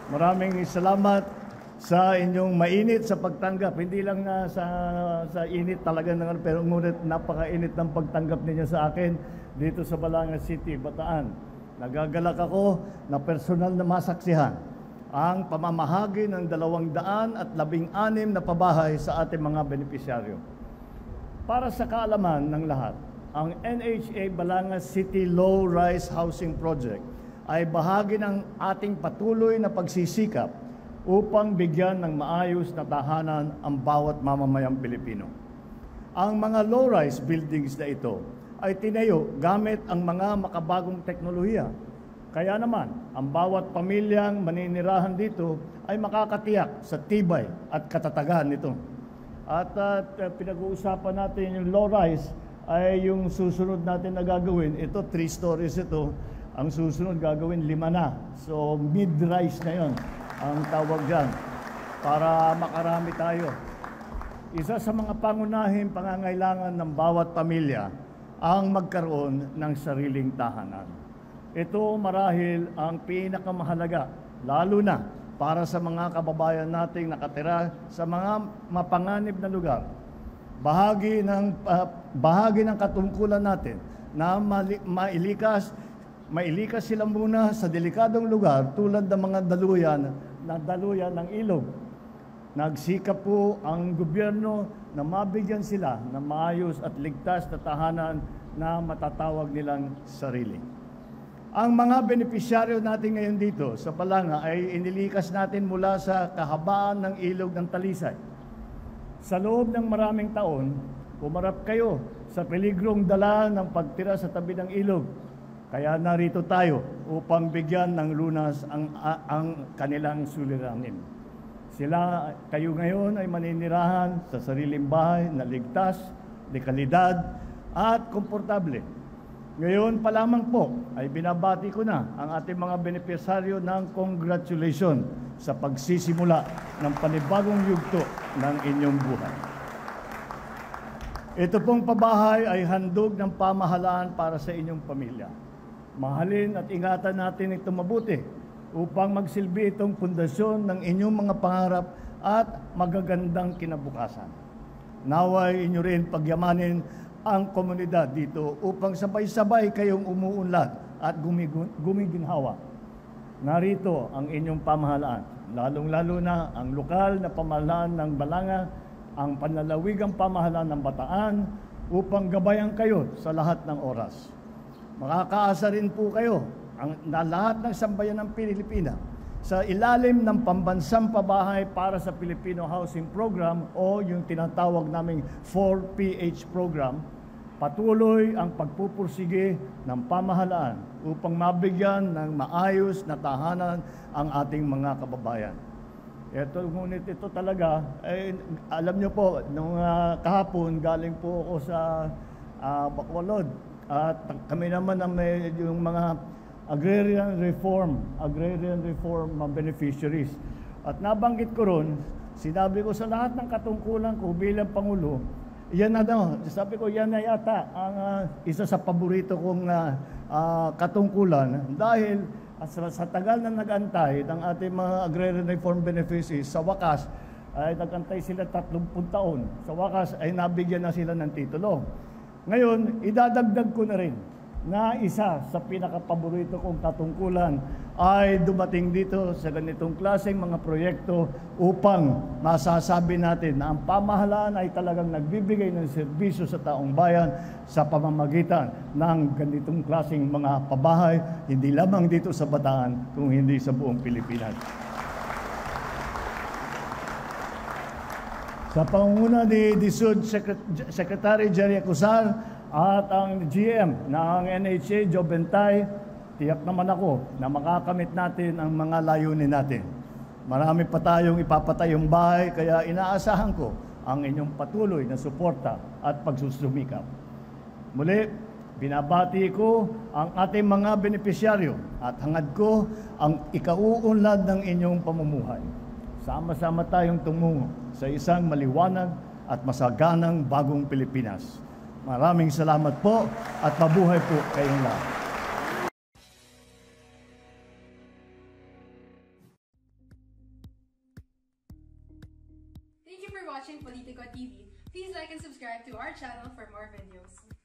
Maraming salamat sa inyong mainit sa pagtanggap. Hindi lang sa init talaga, pero ngunit napakainit ng pagtanggap ninyo sa akin dito sa Balanga City, Bataan. Nagagalak ako na personal na masaksihan ang pamamahagi ng 216 na pabahay sa ating mga benepisyaryo. Para sa kaalaman ng lahat, ang NHA Balanga City Low-Rise Housing Project ay bahagi ng ating patuloy na pagsisikap upang bigyan ng maayos na tahanan ang bawat mamamayang Pilipino. Ang mga low-rise buildings na ito ay tinayo gamit ang mga makabagong teknolohiya. Kaya naman, ang bawat pamilyang maninirahan dito ay makakatiyak sa tibay at katatagan nito. At pinag-uusapan natin yung low-rise ay yung susunod natin na gagawin. Ito, 3 stories ito. Ang susunod gagawin 5 na. So, mid-rise na yon ang tawag dyan para makarami tayo. Isa sa mga pangunahing pangangailangan ng bawat pamilya ang magkaroon ng sariling tahanan. Ito marahil ang pinakamahalaga, lalo na para sa mga kababayan nating nakatira sa mga mapanganib na lugar. Bahagi ng katungkulan natin na mailikas sila muna sa delikadong lugar tulad ng mga daluyan ng ilog. Nagsikap po ang gobyerno na mabigyan sila ng maayos at ligtas na tahanan na matatawag nilang sarili. Ang mga benepisyaryo natin ngayon dito sa Balanga ay inilikas natin mula sa kahabaan ng ilog ng Talisay. Sa loob ng maraming taon, pumarap kayo sa peligrong dala ng pagtira sa tabi ng ilog. Kaya narito tayo upang bigyan ng lunas ang kanilang suliranin. Kayo ngayon ay maninirahan sa sariling bahay na ligtas, de kalidad at komportable. Ngayon pa lamang po ay binabati ko na ang ating mga benepisyaryo ng congratulations sa pagsisimula ng panibagong yugto ng inyong buhay. Ito pong pabahay ay handog ng pamahalaan para sa inyong pamilya. Mahalin at ingatan natin ito mabuti upang magsilbi itong pundasyon ng inyong mga pangarap at magagandang kinabukasan. Naway inyo rin pagyamanin ang komunidad dito upang sabay-sabay kayong umuunlad at gumiginhawa. Narito ang inyong pamahalaan, lalong-lalo na ang lokal na pamahalaan ng Balanga, ang panlalawigang pamahalaan ng Bataan upang gabayan kayo sa lahat ng oras. Makakaasa rin po kayo na lahat ng sambayan ng Pilipina sa ilalim ng pambansang pabahay para sa Filipino Housing Program o yung tinatawag naming 4PH Program, patuloy ang pagpupursige ng pamahalaan upang mabigyan ng maayos na tahanan ang ating mga kababayan. Ngunit ito talaga, alam nyo po, nung kahapon galing po ako sa Bacolod at kami naman ang may yung mga agrarian reform beneficiaries. At nabanggit ko ron, sinabi ko sa lahat ng katungkulan ko bilang Pangulo, sabi ko yan na yata ang isa sa paborito kong katungkulan dahil sa tagal na nag-antay ng ating mga agrarian reform beneficiaries, sa wakas ay nag-antay sila 30 taon. Sa wakas ay nabigyan na sila ng titulo. Ngayon, idadagdag ko na rin na isa sa pinakapaborito kong katungkulan ay dumating dito sa ganitong klaseng mga proyekto upang masasabi natin na ang pamahalaan ay talagang nagbibigay ng serbisyo sa taong bayan sa pamamagitan ng ganitong klaseng mga pabahay, hindi lamang dito sa Bataan, kung hindi sa buong Pilipinas. Sa pangunguna ni DSUD Secretary Jerry Acuzar at ang GM ng NHA, Joe Bentay, tiyak naman ako na makakamit natin ang mga layunin natin. Marami pa tayong ipapatayong bahay, kaya inaasahan ko ang inyong patuloy na suporta at pagsusumikap. Muli, binabati ko ang ating mga benepisyaryo at hangad ko ang ikauunlad ng inyong pamumuhay. Sama-sama tayong tumungo sa isang maliwanag at masaganang bagong Pilipinas. Maraming salamat po at mabuhay po kayong lahat. for watching Politico TV. Please like and subscribe to our channel for more videos.